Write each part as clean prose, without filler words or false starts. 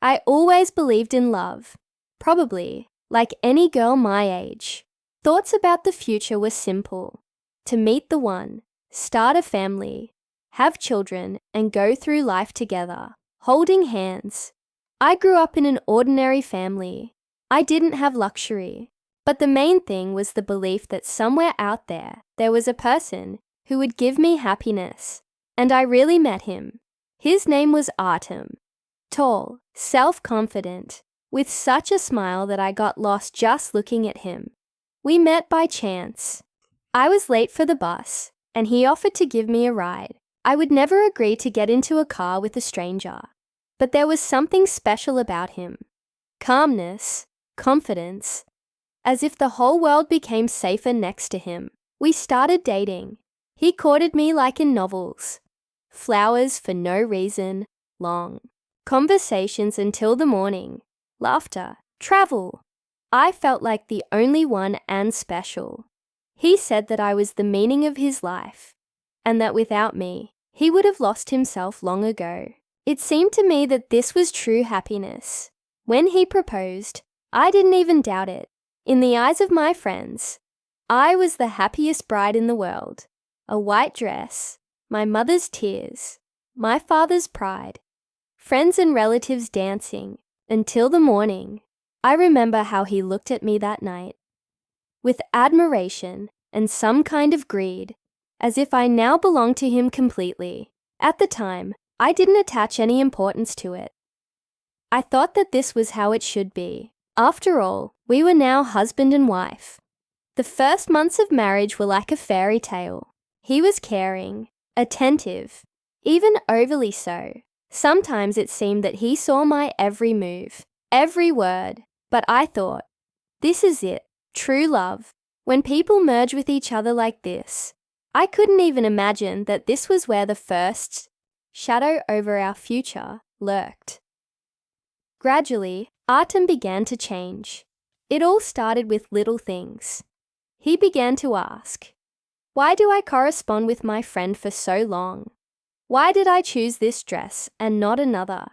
I always believed in love, probably like any girl my age. Thoughts about the future were simple: to meet the one, start a family, have children, and go through life together, holding hands. I grew up in an ordinary family. I didn't have luxury, but the main thing was the belief that somewhere out there was a person who would give me happiness, and I really met him. His name was Artem. Tall, self-confident, with such a smile that I got lost just looking at him. We met by chance. I was late for the bus, and he offered to give me a ride. I would never agree to get into a car with a stranger, but there was something special about him. Calmness, confidence, as if the whole world became safer next to him. We started dating. He courted me like in novels. Flowers for no reason, long conversations until the morning, laughter, travel. I felt like the only one and special. He said that I was the meaning of his life, and that without me, he would have lost himself long ago. It seemed to me that this was true happiness. When he proposed, I didn't even doubt it. In the eyes of my friends, I was the happiest bride in the world. A white dress, my mother's tears, my father's pride, friends and relatives dancing until the morning. I remember how he looked at me that night, with admiration and some kind of greed, as if I now belonged to him completely. At the time, I didn't attach any importance to it. I thought that this was how it should be. After all, we were now husband and wife. The first months of marriage were like a fairy tale. He was caring, attentive, even overly so. Sometimes it seemed that he saw my every move, every word, but I thought, this is it, true love. When people merge with each other like this, I couldn't even imagine that this was where the first shadow over our future lurked. Gradually, Artem began to change. It all started with little things. He began to ask, why do I correspond with my friend for so long? Why did I choose this dress and not another?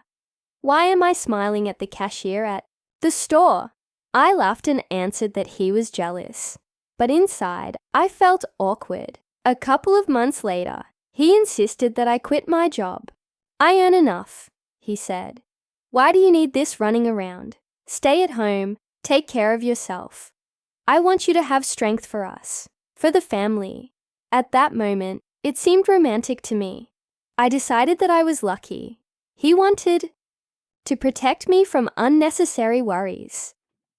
Why am I smiling at the cashier at the store? I laughed and answered that he was jealous. But inside, I felt awkward. A couple of months later, he insisted that I quit my job. I earn enough, he said. Why do you need this running around? Stay at home, take care of yourself. I want you to have strength for us, for the family. At that moment, it seemed romantic to me. I decided that I was lucky. He wanted to protect me from unnecessary worries.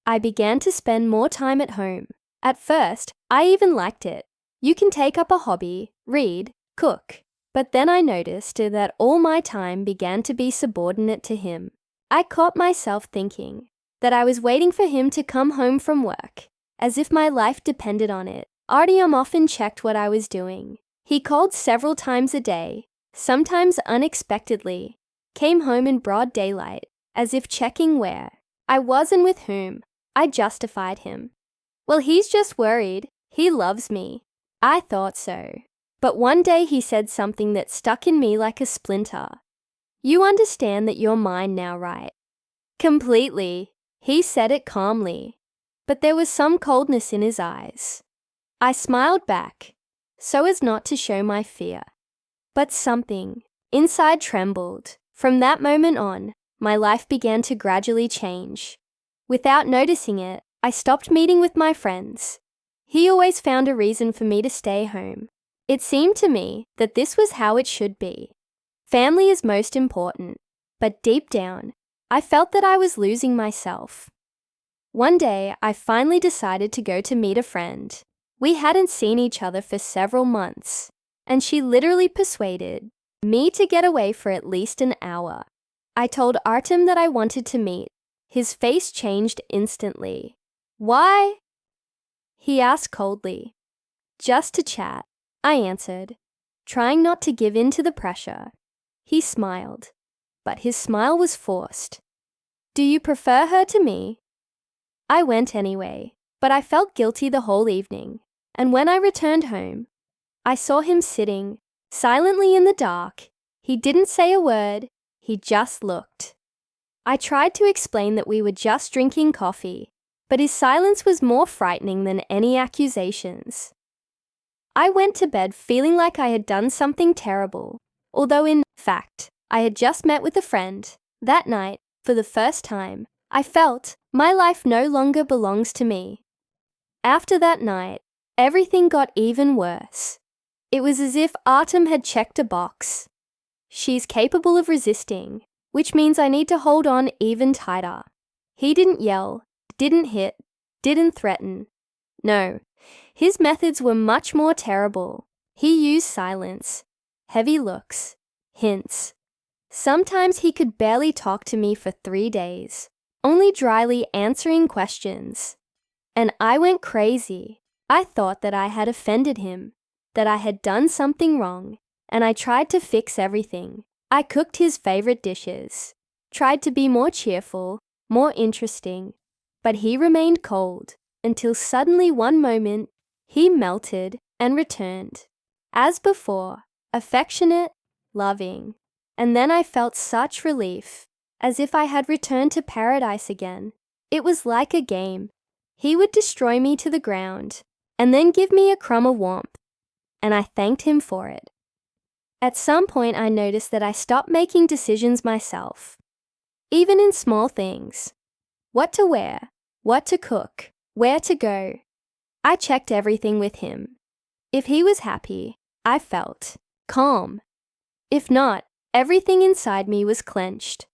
I began to spend more time at home. At first, I even liked it. You can take up a hobby, read, cook. But then I noticed that all my time began to be subordinate to him. I caught myself thinking that I was waiting for him to come home from work, as if my life depended on it. Artyom often checked what I was doing. He called several times a day, sometimes unexpectedly, came home in broad daylight, as if checking where I was and with whom. I justified him. Well, he's just worried. He loves me. I thought so. But one day he said something that stuck in me like a splinter. You understand that you're mine now, right? Completely. He said it calmly, but there was some coldness in his eyes. I smiled back, so as not to show my fear. But something inside trembled. From that moment on, my life began to gradually change. Without noticing it, I stopped meeting with my friends. He always found a reason for me to stay home. It seemed to me that this was how it should be. Family is most important, but deep down, I felt that I was losing myself. One day, I finally decided to go to meet a friend. We hadn't seen each other for several months, and she literally persuaded me to get away for at least an hour. I told Artem that I wanted to meet. His face changed instantly. Why? He asked coldly. Just to chat, I answered, trying not to give in to the pressure. He smiled, but his smile was forced. Do you prefer her to me? I went anyway, but I felt guilty the whole evening. And when I returned home, I saw him sitting silently in the dark. He didn't say a word, he just looked. I tried to explain that we were just drinking coffee, but his silence was more frightening than any accusations. I went to bed feeling like I had done something terrible, although in fact, I had just met with a friend. That night, for the first time, I felt my life no longer belongs to me. After that night, everything got even worse. It was as if Artem had checked a box. She's capable of resisting, which means I need to hold on even tighter. He didn't yell, didn't hit, didn't threaten. No, his methods were much more terrible. He used silence, heavy looks, hints. Sometimes he could barely talk to me for 3 days, only dryly answering questions. And I went crazy. I thought that I had offended him, that I had done something wrong, and I tried to fix everything. I cooked his favorite dishes, tried to be more cheerful, more interesting, but he remained cold until suddenly one moment he melted and returned. As before, affectionate, loving. And then I felt such relief, as if I had returned to paradise again. It was like a game. He would destroy me to the ground, and then give me a crumb of warmth, and I thanked him for it. At some point I noticed that I stopped making decisions myself, even in small things. What to wear, what to cook, where to go. I checked everything with him. If he was happy, I felt calm. If not, everything inside me was clenched.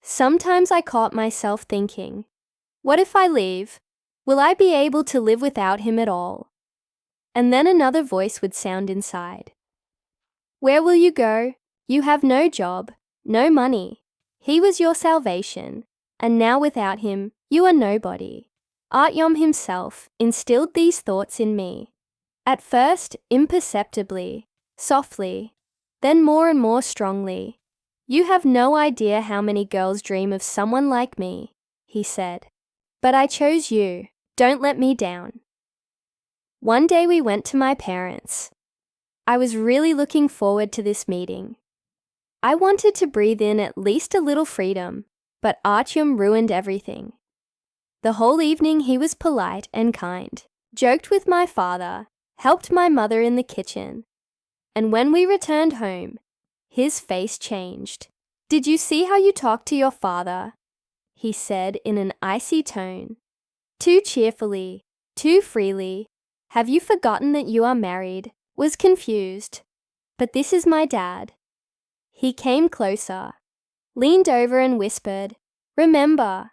Sometimes I caught myself thinking, what if I leave? Will I be able to live without him at all? And then another voice would sound inside. Where will you go? You have no job, no money. He was your salvation, and now without him, you are nobody. Artyom himself instilled these thoughts in me. At first, imperceptibly, softly, then more and more strongly. You have no idea how many girls dream of someone like me, he said. But I chose you. Don't let me down. One day we went to my parents. I was really looking forward to this meeting. I wanted to breathe in at least a little freedom, but Artyom ruined everything. The whole evening he was polite and kind, joked with my father, helped my mother in the kitchen. And when we returned home, his face changed. Did you see how you talked to your father? He said in an icy tone. Too cheerfully, too freely. Have you forgotten that you are married? Was confused. But this is my dad. He came closer, leaned over and whispered, remember,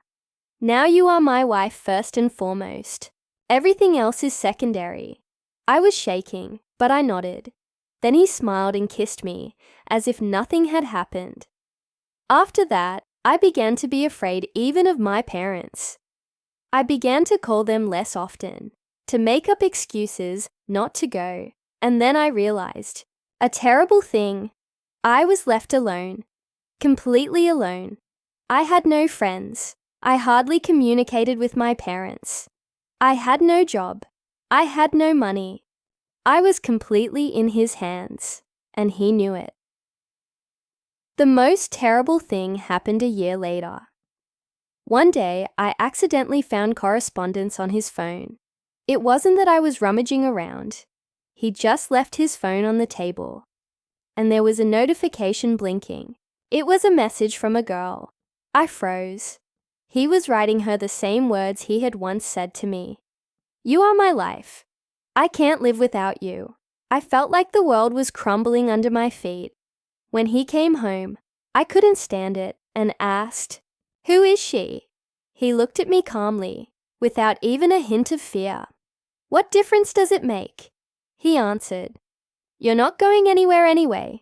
now you are my wife first and foremost. Everything else is secondary. I was shaking, but I nodded. Then he smiled and kissed me, as if nothing had happened. After that, I began to be afraid even of my parents. I began to call them less often, to make up excuses not to go, and then I realized, a terrible thing. I was left alone, completely alone. I had no friends. I hardly communicated with my parents. I had no job. I had no money. I was completely in his hands, and he knew it. The most terrible thing happened a year later. One day, I accidentally found correspondence on his phone. It wasn't that I was rummaging around. He just left his phone on the table, and there was a notification blinking. It was a message from a girl. I froze. He was writing her the same words he had once said to me. You are my life. I can't live without you. I felt like the world was crumbling under my feet. When he came home, I couldn't stand it and asked, who is she? He looked at me calmly, without even a hint of fear. What difference does it make? He answered, you're not going anywhere anyway.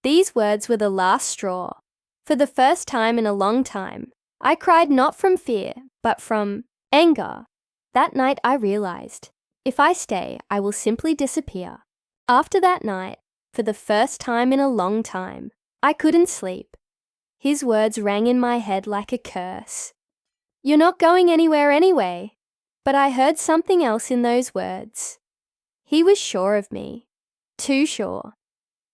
These words were the last straw. For the first time in a long time, I cried not from fear, but from anger. That night I realized, if I stay, I will simply disappear. After that night, for the first time in a long time, I couldn't sleep. His words rang in my head like a curse. You're not going anywhere anyway. But I heard something else in those words. He was sure of me. Too sure.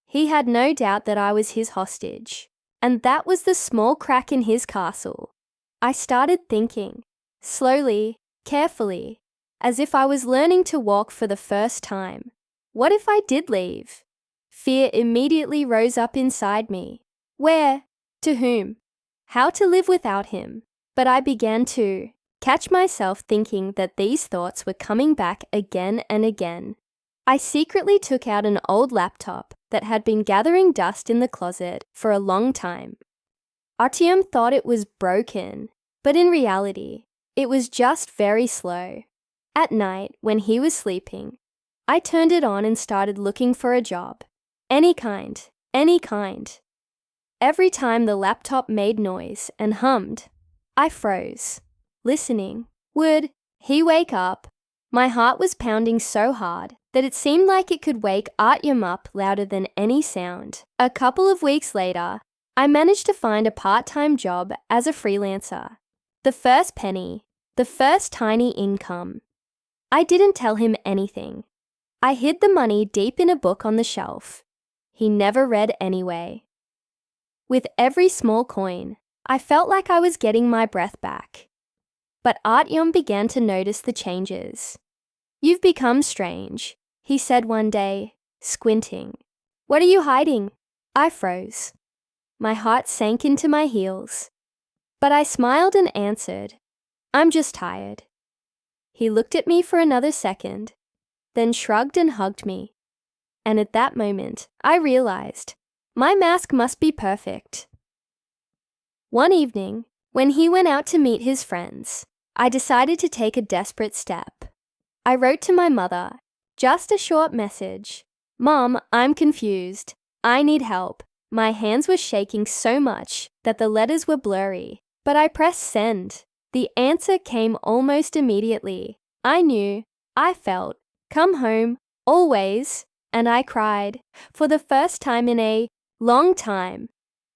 He had no doubt that I was his hostage. And that was the small crack in his castle. I started thinking, slowly, carefully, as if I was learning to walk for the first time. What if I did leave? Fear immediately rose up inside me. Where? To whom? How to live without him? But I began to catch myself thinking that these thoughts were coming back again and again. I secretly took out an old laptop that had been gathering dust in the closet for a long time. Artyom thought it was broken, but in reality, it was just very slow. At night, when he was sleeping, I turned it on and started looking for a job. Any kind, any kind. Every time the laptop made noise and hummed, I froze, listening. Would he wake up? My heart was pounding so hard that it seemed like it could wake Artyom up louder than any sound. A couple of weeks later, I managed to find a part-time job as a freelancer. The first penny, the first tiny income. I didn't tell him anything. I hid the money deep in a book on the shelf. He never read anyway. With every small coin, I felt like I was getting my breath back. But Artyom began to notice the changes. "You've become strange," he said one day, squinting. "What are you hiding?" I froze. My heart sank into my heels. But I smiled and answered, "I'm just tired." He looked at me for another second, then shrugged and hugged me. And at that moment, I realized my mask must be perfect. One evening, when he went out to meet his friends, I decided to take a desperate step. I wrote to my mother, just a short message. "Mom, I'm confused. I need help." My hands were shaking so much that the letters were blurry, but I pressed send. The answer came almost immediately. I knew, I felt, "Come home, always," and I cried, for the first time in a long time.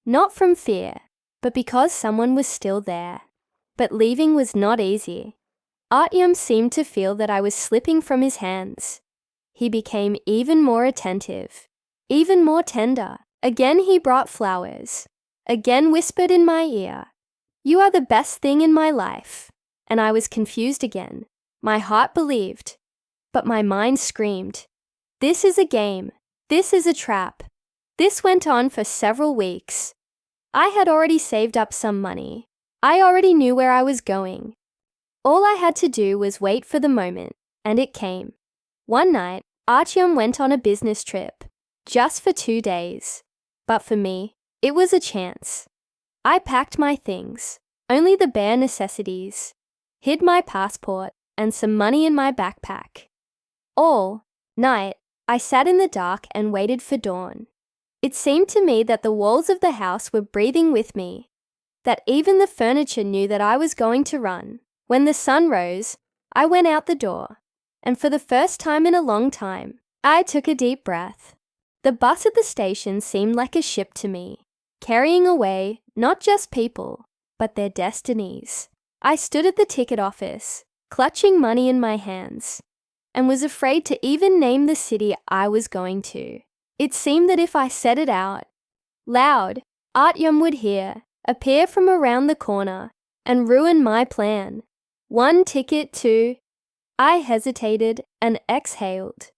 Not from fear, but because someone was still there. But leaving was not easy. Artyom seemed to feel that I was slipping from his hands. He became even more attentive, even more tender. Again he brought flowers. Again whispered in my ear, "You are the best thing in my life." And I was confused again. My heart believed, but my mind screamed, "This is a game. This is a trap." This went on for several weeks. I had already saved up some money. I already knew where I was going. All I had to do was wait for the moment, and it came. One night, Artyom went on a business trip, just for 2 days. But for me, it was a chance. I packed my things, only the bare necessities, hid my passport and some money in my backpack. All night, I sat in the dark and waited for dawn. It seemed to me that the walls of the house were breathing with me, that even the furniture knew that I was going to run. When the sun rose, I went out the door, and for the first time in a long time, I took a deep breath. The bus at the station seemed like a ship to me, carrying away not just people, but their destinies. I stood at the ticket office, clutching money in my hands, and was afraid to even name the city I was going to. It seemed that if I said it out loud, Artyom would hear, appear from around the corner, and ruin my plan. One ticket to... I hesitated and exhaled.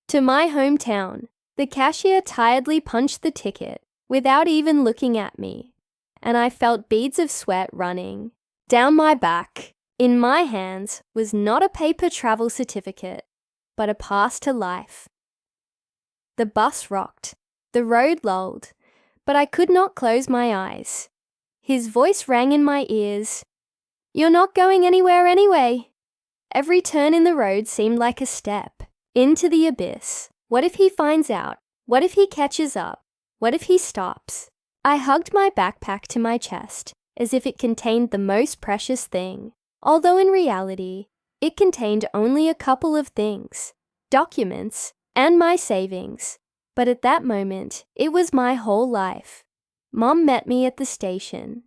To my hometown. The cashier tiredly punched the ticket without even looking at me, and I felt beads of sweat running down my back. In my hands was not a paper travel certificate, but a pass to life. The bus rocked, the road lulled, but I could not close my eyes. His voice rang in my ears. "You're not going anywhere anyway." Every turn in the road seemed like a step into the abyss. What if he finds out? What if he catches up? What if he stops? I hugged my backpack to my chest as if it contained the most precious thing, although in reality, it contained only a couple of things, documents and my savings. But at that moment, it was my whole life. Mom met me at the station.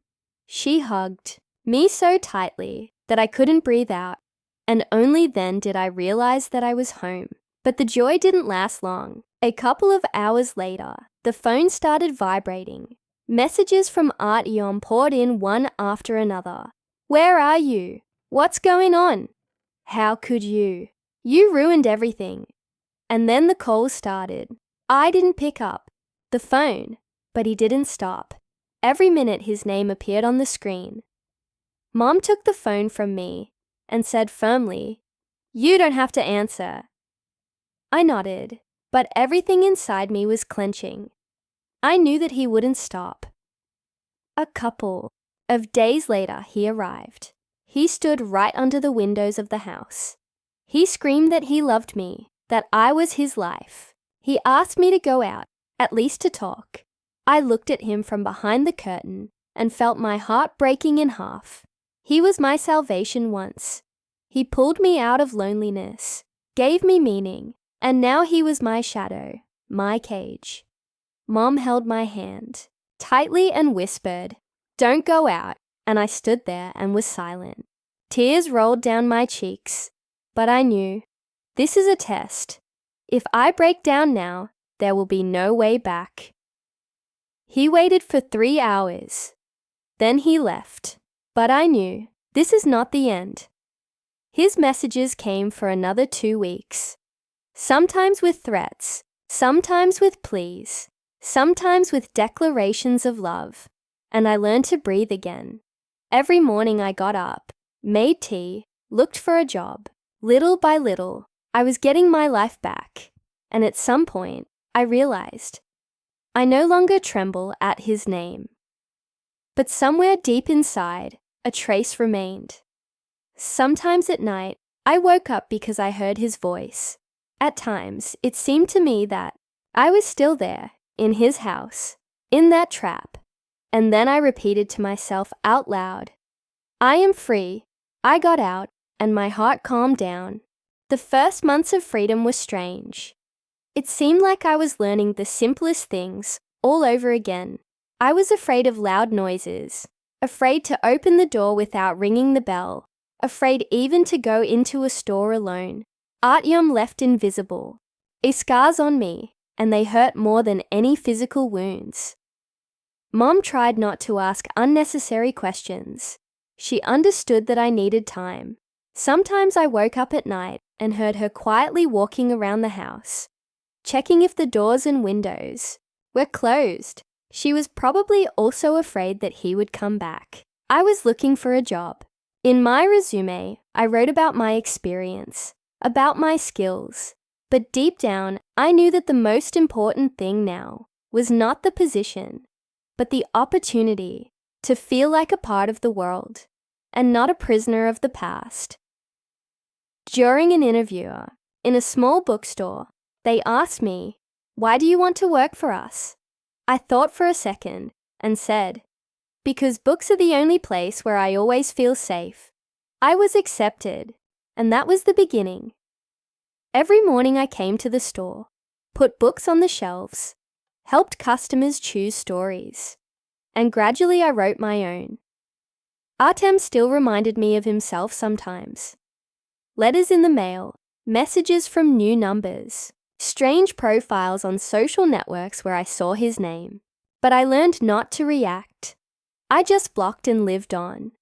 She hugged me so tightly that I couldn't breathe out, and only then did I realize that I was home. But the joy didn't last long. A couple of hours later, the phone started vibrating. Messages from Artyom poured in one after another. Where are you? What's going on? How could you? You ruined everything. And then the calls started. I didn't pick up the phone, but he didn't stop. Every minute his name appeared on the screen. Mom took the phone from me and said firmly, "You don't have to answer." I nodded, but everything inside me was clenching. I knew that he wouldn't stop. A couple of days later, he arrived. He stood right under the windows of the house. He screamed that he loved me, that I was his life. He asked me to go out, at least to talk. I looked at him from behind the curtain and felt my heart breaking in half. He was my salvation once. He pulled me out of loneliness, gave me meaning, and now he was my shadow, my cage. Mom held my hand tightly and whispered, "Don't go out," and I stood there and was silent. Tears rolled down my cheeks, but I knew, this is a test. If I break down now, there will be no way back. He waited for 3 hours. Then he left. But I knew, this is not the end. His messages came for another 2 weeks. Sometimes with threats, sometimes with pleas, sometimes with declarations of love. And I learned to breathe again. Every morning I got up, made tea, looked for a job. Little by little, I was getting my life back. And at some point, I realized I no longer tremble at his name. But somewhere deep inside, a trace remained. Sometimes at night, I woke up because I heard his voice. At times, it seemed to me that I was still there, in his house, in that trap. And then I repeated to myself out loud, I am free. I got out, and my heart calmed down. The first months of freedom were strange. It seemed like I was learning the simplest things all over again. I was afraid of loud noises, afraid to open the door without ringing the bell, afraid even to go into a store alone. Artyom left invisible, scars on me, and they hurt more than any physical wounds. Mom tried not to ask unnecessary questions. She understood that I needed time. Sometimes I woke up at night and heard her quietly walking around the house, checking if the doors and windows were closed. She was probably also afraid that he would come back. I was looking for a job. In my resume, I wrote about my experience, about my skills. But deep down, I knew that the most important thing now was not the position, but the opportunity to feel like a part of the world and not a prisoner of the past. During an interview in a small bookstore, they asked me, "Why do you want to work for us?" I thought for a second and said, "Because books are the only place where I always feel safe." I was accepted, and that was the beginning. Every morning I came to the store, put books on the shelves, helped customers choose stories, and gradually I wrote my own. Artem still reminded me of himself sometimes. Letters in the mail, messages from new numbers, strange profiles on social networks where I saw his name. But I learned not to react. I just blocked and lived on.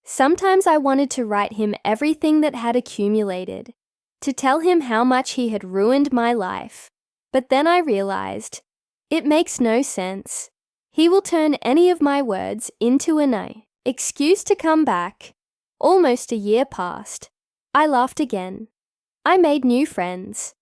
Sometimes I wanted to write him everything that had accumulated, to tell him how much he had ruined my life. But then I realized, it makes no sense. He will turn any of my words into an excuse to come back. Almost a year passed. I laughed again. I made new friends.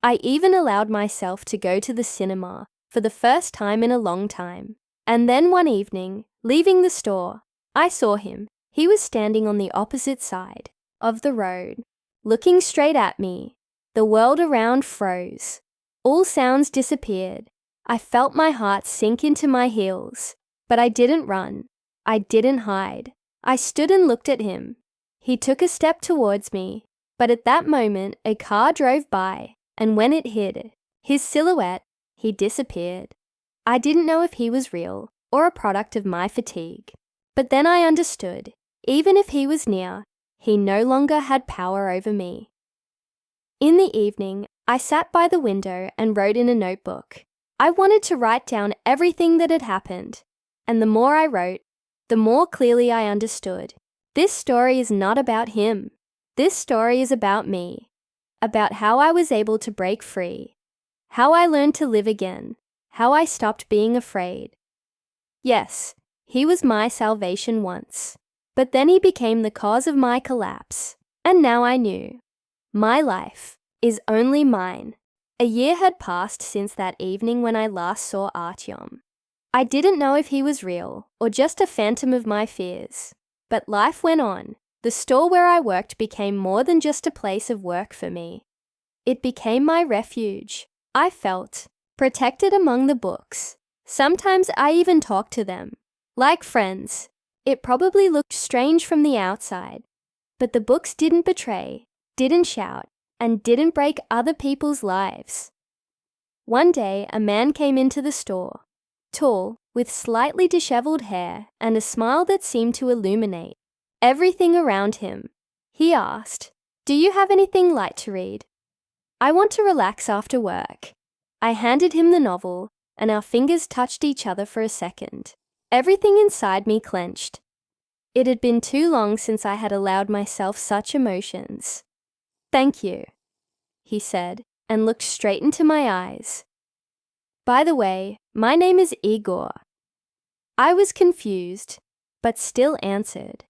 I even allowed myself to go to the cinema for the first time in a long time. And then one evening, leaving the store, I saw him. He was standing on the opposite side of the road, looking straight at me. The world around froze. All sounds disappeared. I felt my heart sink into my heels. But I didn't run. I didn't hide. I stood and looked at him. He took a step towards me, but at that moment a car drove by, and when it hid his silhouette, he disappeared. I didn't know if he was real or a product of my fatigue. But then I understood, even if he was near, he no longer had power over me. In the evening, I sat by the window and wrote in a notebook. I wanted to write down everything that had happened, and the more I wrote, the more clearly I understood. This story is not about him. This story is about me, about how I was able to break free, how I learned to live again, how I stopped being afraid. Yes, he was my salvation once, but then he became the cause of my collapse, and now I knew. My life is only mine. A year had passed since that evening when I last saw Artyom. I didn't know if he was real or just a phantom of my fears. But life went on. The store where I worked became more than just a place of work for me. It became my refuge. I felt protected among the books. Sometimes I even talked to them, like friends. It probably looked strange from the outside, but the books didn't betray, didn't shout, and didn't break other people's lives. One day, a man came into the store, tall, with slightly disheveled hair and a smile that seemed to illuminate everything around him. He asked, "Do you have anything light to read?" "I want to relax after work." I handed him the novel, and our fingers touched each other for a second. Everything inside me clenched. It had been too long since I had allowed myself such emotions. "Thank you," he said, and looked straight into my eyes. "By the way, my name is Igor." I was confused, but still answered.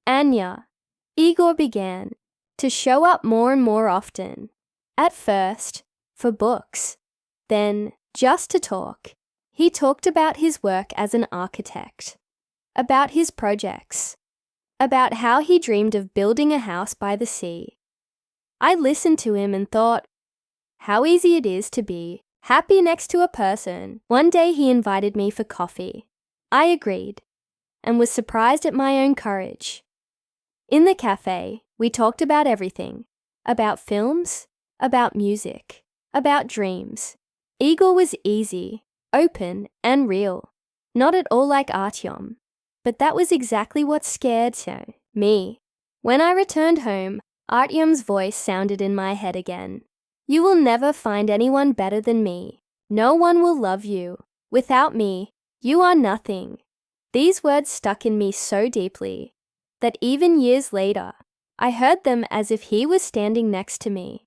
"Anya," Igor began, "to show up more and more often. At first, for books. Then, just to talk." He talked about his work as an architect, about his projects, about how he dreamed of building a house by the sea. I listened to him and thought, how easy it is to be happy next to a person. One day he invited me for coffee. I agreed, and was surprised at my own courage. In the cafe, we talked about everything, about films, about music, about dreams. Igor was easy, open, and real, not at all like Artyom. But that was exactly what scared me. When I returned home, Artyom's voice sounded in my head again. "You will never find anyone better than me. No one will love you. Without me, you are nothing." These words stuck in me so deeply that even years later, I heard them as if he was standing next to me.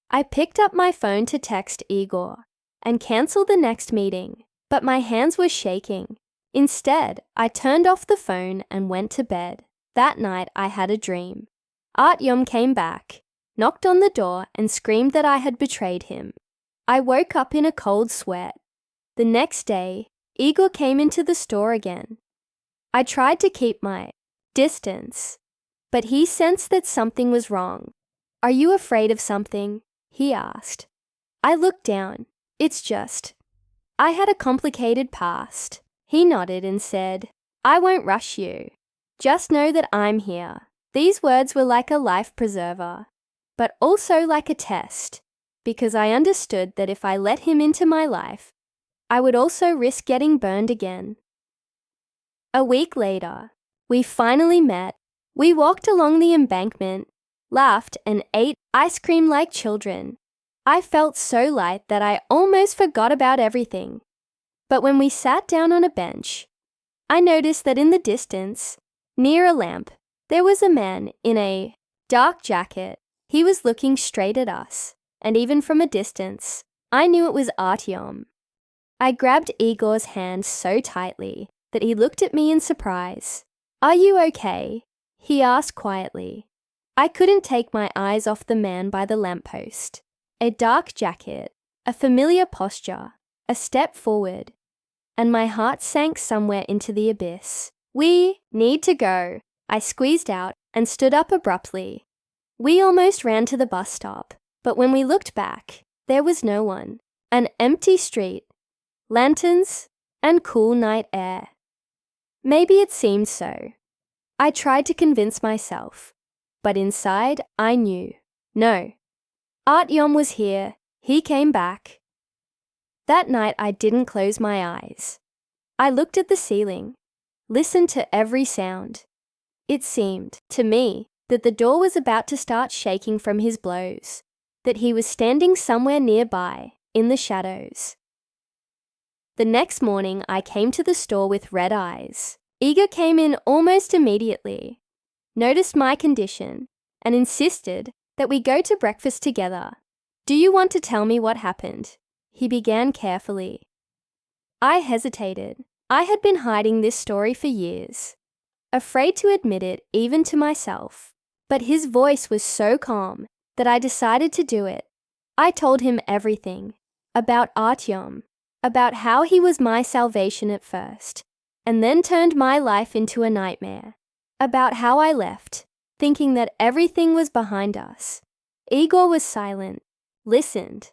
I picked up my phone to text Igor and cancel the next meeting, but my hands were shaking. Instead, I turned off the phone and went to bed. That night, I had a dream. Artyom came back, knocked on the door, and screamed that I had betrayed him. I woke up in a cold sweat. The next day, Igor came into the store again. I tried to keep my distance, but he sensed that something was wrong. "Are you afraid of something?" he asked. I looked down. "It's just, I had a complicated past." He nodded and said, "I won't rush you. Just know that I'm here." These words were like a life preserver, but also like a test, because I understood that if I let him into my life, I would also risk getting burned again. A week later, we finally met. We walked along the embankment, laughed, and ate ice cream like children. I felt so light that I almost forgot about everything. But when we sat down on a bench, I noticed that in the distance, near a lamp, there was a man in a dark jacket. He was looking straight at us, and even from a distance, I knew it was Artyom. I grabbed Igor's hand so tightly that he looked at me in surprise. "Are you okay?" he asked quietly. I couldn't take my eyes off the man by the lamppost. A dark jacket, a familiar posture, a step forward, and my heart sank somewhere into the abyss. "We need to go," I squeezed out and stood up abruptly. We almost ran to the bus stop, but when we looked back, there was no one. An empty street, lanterns, and cool night air. Maybe it seemed so. I tried to convince myself, but inside I knew. No. Artyom was here. He came back. That night I didn't close my eyes. I looked at the ceiling, listened to every sound. It seemed, to me, that the door was about to start shaking from his blows, that he was standing somewhere nearby, in the shadows. The next morning, I came to the store with red eyes. Igor came in almost immediately, noticed my condition, and insisted that we go to breakfast together. "Do you want to tell me what happened?" he began carefully. I hesitated. I had been hiding this story for years, afraid to admit it even to myself. But his voice was so calm that I decided to do it. I told him everything, about Artyom, about how he was my salvation at first, and then turned my life into a nightmare, about how I left, thinking that everything was behind us. Igor was silent, listened,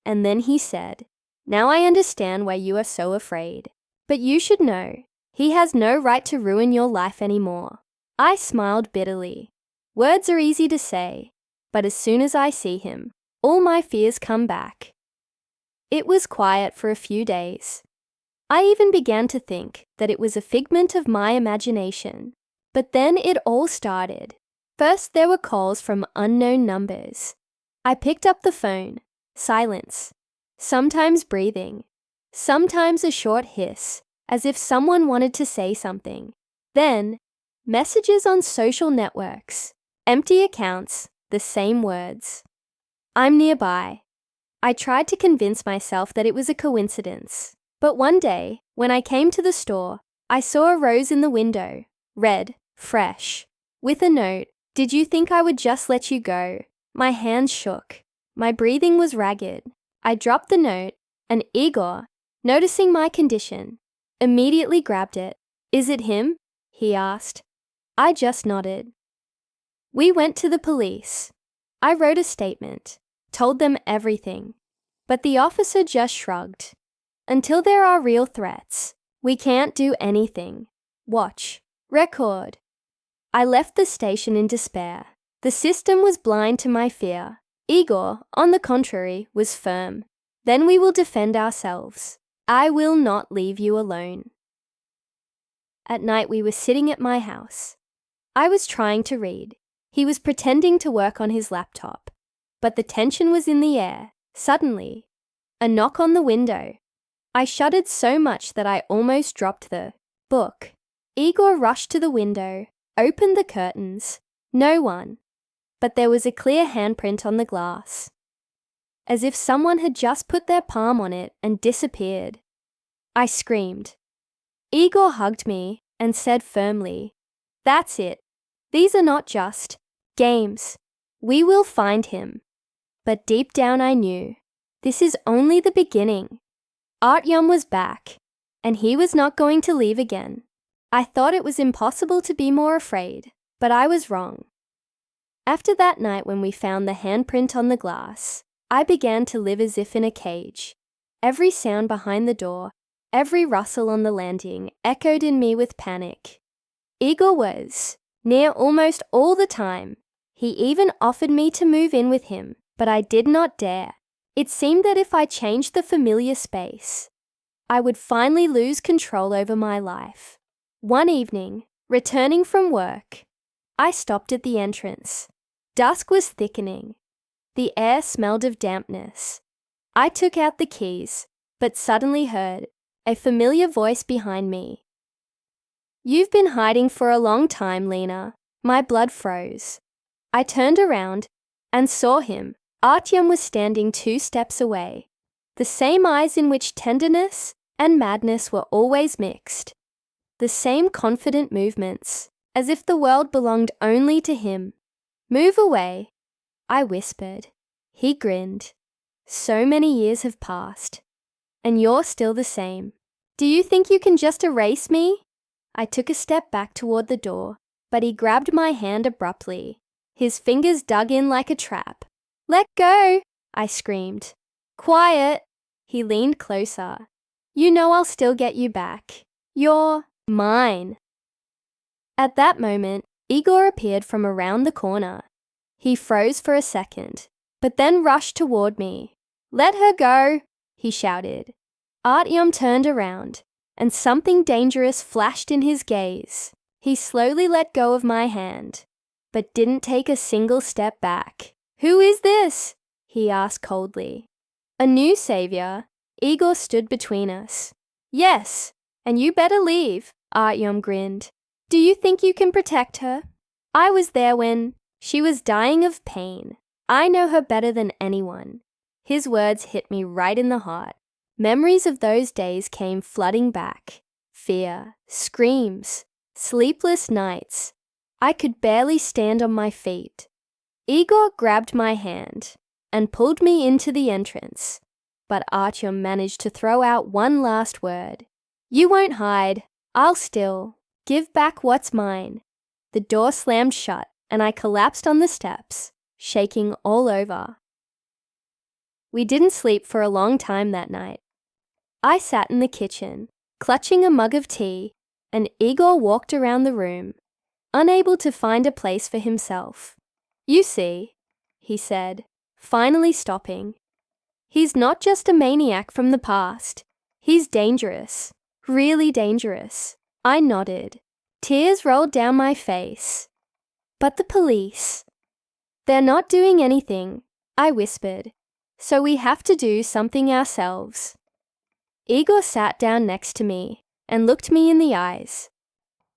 and then he said, "Now I understand why you are so afraid. But you should know, he has no right to ruin your life anymore." I smiled bitterly. Words are easy to say, but as soon as I see him, all my fears come back. It was quiet for a few days. I even began to think that it was a figment of my imagination. But then it all started. First, there were calls from unknown numbers. I picked up the phone. Silence. Sometimes breathing. Sometimes a short hiss, as if someone wanted to say something. Then, messages on social networks. Empty accounts, the same words. "I'm nearby." I tried to convince myself that it was a coincidence. But one day, when I came to the store, I saw a rose in the window, red, fresh, with a note, "Did you think I would just let you go?" My hands shook. My breathing was ragged. I dropped the note, and Igor, noticing my condition, immediately grabbed it. "Is it him?" he asked. I just nodded. We went to the police. I wrote a statement, told them everything, but the officer just shrugged. "Until there are real threats, we can't do anything. Watch. Record." I left the station in despair. The system was blind to my fear. Igor, on the contrary, was firm. "Then we will defend ourselves. I will not leave you alone." At night we were sitting at my house. I was trying to read. He was pretending to work on his laptop. But the tension was in the air. Suddenly, a knock on the window. I shuddered so much that I almost dropped the book. Igor rushed to the window, opened the curtains. No one. But there was a clear handprint on the glass, as if someone had just put their palm on it and disappeared. I screamed. Igor hugged me and said firmly, "That's it. These are not just games. We will find him." But deep down I knew, this is only the beginning. Artyom was back, and he was not going to leave again. I thought it was impossible to be more afraid, but I was wrong. After that night when we found the handprint on the glass, I began to live as if in a cage. Every sound behind the door, every rustle on the landing echoed in me with panic. Igor was near almost all the time. He even offered me to move in with him, but I did not dare. It seemed that if I changed the familiar space, I would finally lose control over my life. One evening, returning from work, I stopped at the entrance. Dusk was thickening. The air smelled of dampness. I took out the keys, but suddenly heard a familiar voice behind me. "You've been hiding for a long time, Lena." My blood froze. I turned around and saw him. Artyom was standing 2 steps away, the same eyes in which tenderness and madness were always mixed, the same confident movements, as if the world belonged only to him. "Move away," I whispered. He grinned. "So many years have passed, and you're still the same. Do you think you can just erase me?" I took a step back toward the door, but he grabbed my hand abruptly. His fingers dug in like a trap. "Let go," I screamed. "Quiet." He leaned closer. "You know I'll still get you back. You're mine." At that moment, Igor appeared from around the corner. He froze for a second, but then rushed toward me. "Let her go," he shouted. Artyom turned around, and something dangerous flashed in his gaze. He slowly let go of my hand, but didn't take a single step back. "Who is this?" he asked coldly. "A new savior." Igor stood between us. Yes, and you better leave, Artyom grinned. Do you think you can protect her? I was there when she was dying of pain. I know her better than anyone. His words hit me right in the heart. Memories of those days came flooding back. Fear, screams, sleepless nights. I could barely stand on my feet. Igor grabbed my hand and pulled me into the entrance, but Artyom managed to throw out one last word. You won't hide. I'll still give back what's mine. The door slammed shut and I collapsed on the steps, shaking all over. We didn't sleep for a long time that night. I sat in the kitchen, clutching a mug of tea, and Igor walked around the room, unable to find a place for himself. You see, he said, finally stopping. He's not just a maniac from the past. He's dangerous, really dangerous. I nodded. Tears rolled down my face. But the police. They're not doing anything, I whispered. So we have to do something ourselves. Igor sat down next to me and looked me in the eyes.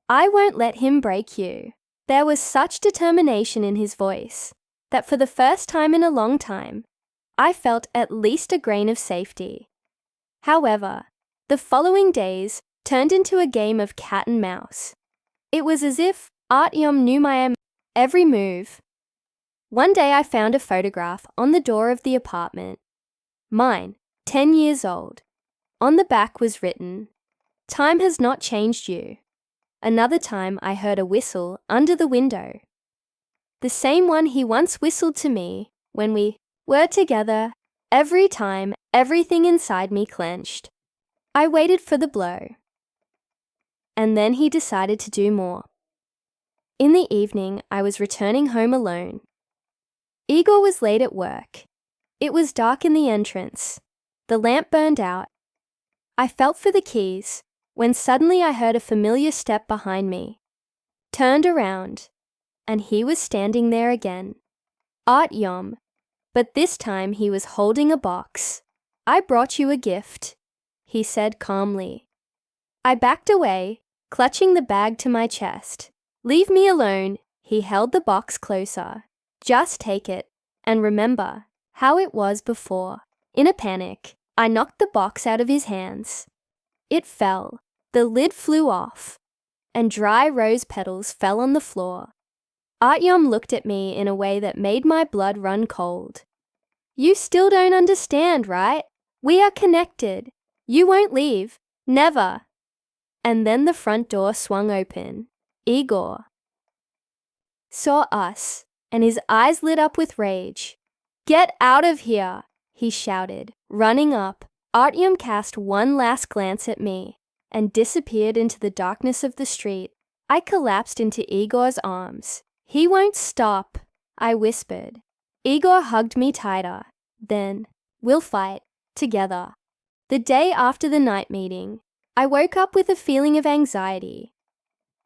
I won't let him break you. There was such determination in his voice that for the first time in a long time, I felt at least a grain of safety. However, the following days turned into a game of cat and mouse. It was as if Artyom knew my every move. One day I found a photograph on the door of the apartment. Mine, 10 years old. On the back was written, "Time has not changed you." Another time I heard a whistle under the window. The same one he once whistled to me when we were together. Every time, everything inside me clenched. I waited for the blow. And then he decided to do more. In the evening, I was returning home alone. Igor was late at work. It was dark in the entrance. The lamp burned out. I felt for the keys when suddenly I heard a familiar step behind me. Turned around, and he was standing there again. Artyom, but this time he was holding a box. I brought you a gift, he said calmly. I backed away, clutching the bag to my chest. Leave me alone, he held the box closer. Just take it, and remember how it was before. In a panic, I knocked the box out of his hands. It fell, the lid flew off, and dry rose petals fell on the floor. Artyom looked at me in a way that made my blood run cold. You still don't understand, right? We are connected. You won't leave. Never. And then the front door swung open. Igor saw us, and his eyes lit up with rage. Get out of here, he shouted, running up. Artyom cast one last glance at me and disappeared into the darkness of the street. I collapsed into Igor's arms. He won't stop, I whispered. Igor hugged me tighter. Then, we'll fight, together. The day after the night meeting, I woke up with a feeling of anxiety.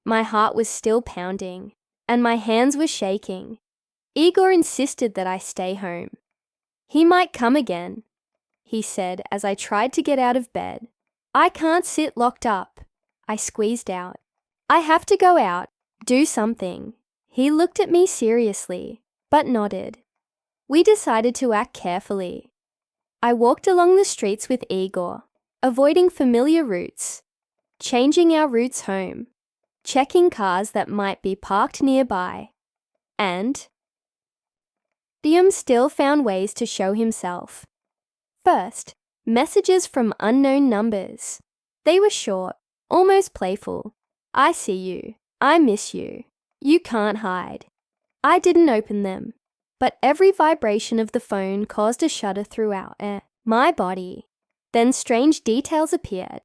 My heart was still pounding, and my hands were shaking. Igor insisted that I stay home. He might come again, he said as I tried to get out of bed. I can't sit locked up, I squeezed out. I have to go out, do something. He looked at me seriously, but nodded. We decided to act carefully. I walked along the streets with Igor, avoiding familiar routes, changing our routes home, checking cars that might be parked nearby, and Artyom still found ways to show himself. First, messages from unknown numbers. They were short, almost playful. I see you. I miss you. You can't hide. I didn't open them, but every vibration of the phone caused a shudder throughout my body. Then strange details appeared.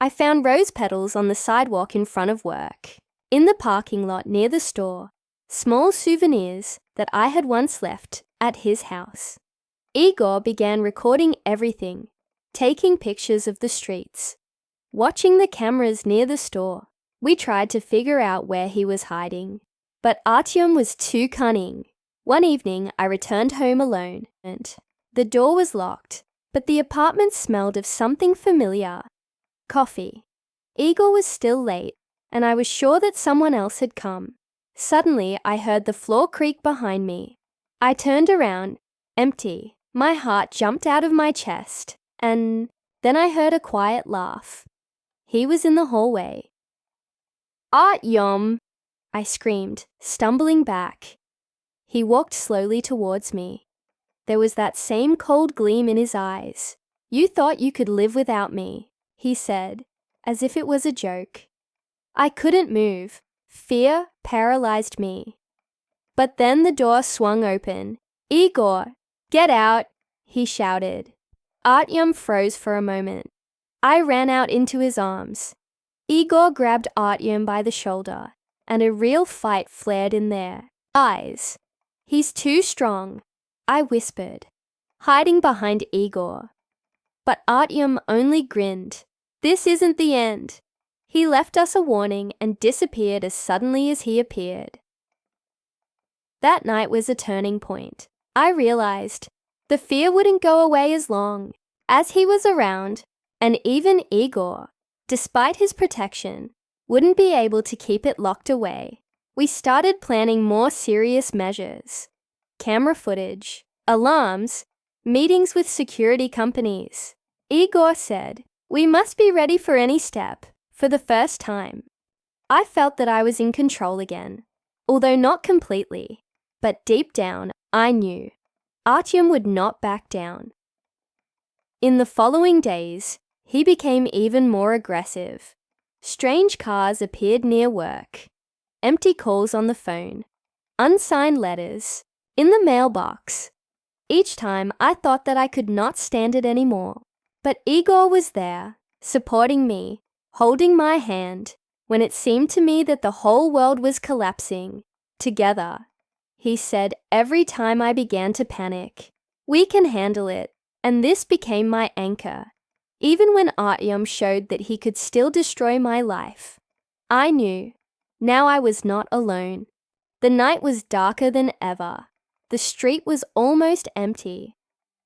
I found rose petals on the sidewalk in front of work. In the parking lot near the store, small souvenirs that I had once left at his house. Igor began recording everything, taking pictures of the streets, watching the cameras near the store. We tried to figure out where he was hiding, but Artyom was too cunning. One evening, I returned home alone, and the door was locked, but the apartment smelled of something familiar. Coffee. Igor was still late, and I was sure that someone else had come. Suddenly, I heard the floor creak behind me. I turned around, empty. My heart jumped out of my chest, and then I heard a quiet laugh. He was in the hallway. "Artyom!" I screamed, stumbling back. He walked slowly towards me. There was that same cold gleam in his eyes. "You thought you could live without me," he said, as if it was a joke. I couldn't move. Fear paralyzed me. But then the door swung open. "Igor, get out!" he shouted. Artyom froze for a moment. I ran out into his arms. Igor grabbed Artyom by the shoulder, and a real fight flared in their eyes. "He's too strong," I whispered, hiding behind Igor. But Artyom only grinned. "This isn't the end." He left us a warning and disappeared as suddenly as he appeared. That night was a turning point. I realized the fear wouldn't go away as long as he was around, and even Igor, despite his protection, wouldn't be able to keep it locked away. We started planning more serious measures. Camera footage, alarms, meetings with security companies. Igor said, "We must be ready for any step." For the first time, I felt that I was in control again, although not completely. But deep down, I knew Artyom would not back down. In the following days, he became even more aggressive. Strange cars appeared near work, empty calls on the phone, unsigned letters, in the mailbox. Each time I thought that I could not stand it anymore. But Igor was there, supporting me, holding my hand, when it seemed to me that the whole world was collapsing. "Together," he said every time I began to panic. "We can handle it." And this became my anchor. Even when Artyom showed that he could still destroy my life, I knew now I was not alone. The night was darker than ever. The street was almost empty.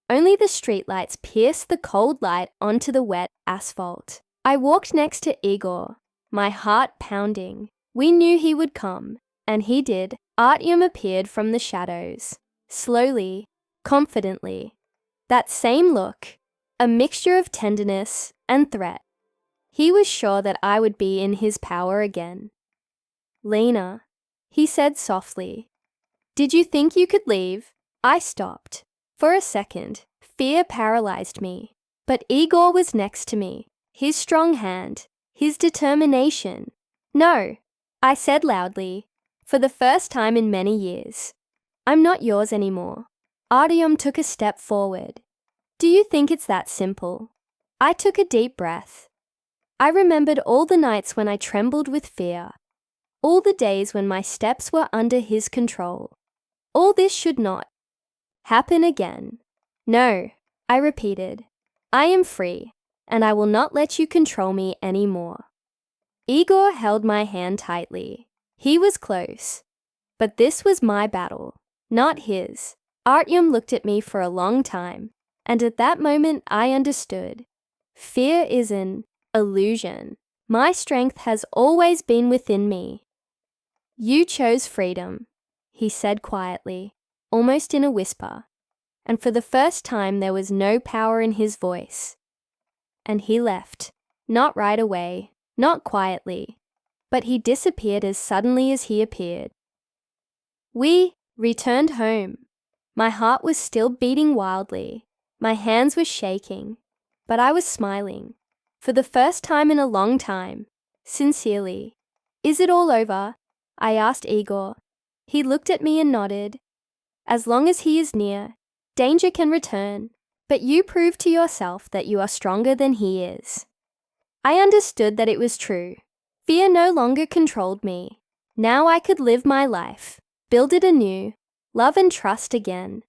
Only the streetlights pierced the cold light onto the wet asphalt. I walked next to Igor, my heart pounding. We knew he would come, and he did. Artyom appeared from the shadows, slowly, confidently. That same look, a mixture of tenderness and threat. He was sure that I would be in his power again. "Lena," he said softly, "did you think you could leave?" I stopped. For a second, fear paralyzed me. But Igor was next to me, his strong hand, his determination. "No," I said loudly, for the first time in many years. "I'm not yours anymore." Artyom took a step forward. "Do you think it's that simple?" I took a deep breath. I remembered all the nights when I trembled with fear, all the days when my steps were under his control. All this should not happen again. "No," I repeated. "I am free, and I will not let you control me anymore." Igor held my hand tightly. He was close. But this was my battle, not his. Artyom looked at me for a long time, and at that moment I understood. Fear is an illusion. My strength has always been within me. "You chose freedom," he said quietly, almost in a whisper, and for the first time there was no power in his voice. And he left, not right away, not quietly, but he disappeared as suddenly as he appeared. We returned home. My heart was still beating wildly. My hands were shaking, but I was smiling. For the first time in a long time, sincerely. "Is it all over?" I asked Igor. He looked at me and nodded. "As long as he is near, danger can return, but you proved to yourself that you are stronger than he is." I understood that it was true. Fear no longer controlled me. Now I could live my life, build it anew, love and trust again.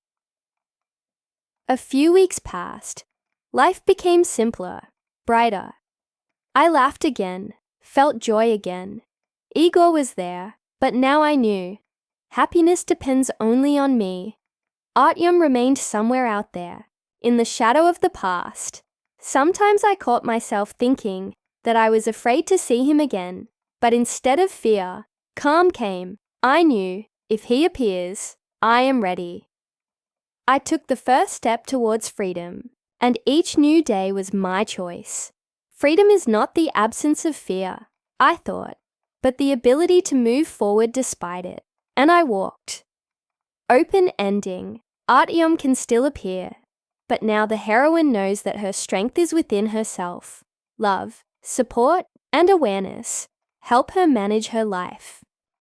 A few weeks passed. Life became simpler, brighter. I laughed again, felt joy again. Igor was there, but now I knew. Happiness depends only on me. Artyom remained somewhere out there, in the shadow of the past. Sometimes I caught myself thinking that I was afraid to see him again, but instead of fear, calm came. I knew, if he appears, I am ready. I took the first step towards freedom, and each new day was my choice. Freedom is not the absence of fear, I thought, but the ability to move forward despite it. And I walked. Open ending. Artyom can still appear, but now the heroine knows that her strength is within herself. Love, support, and awareness help her manage her life.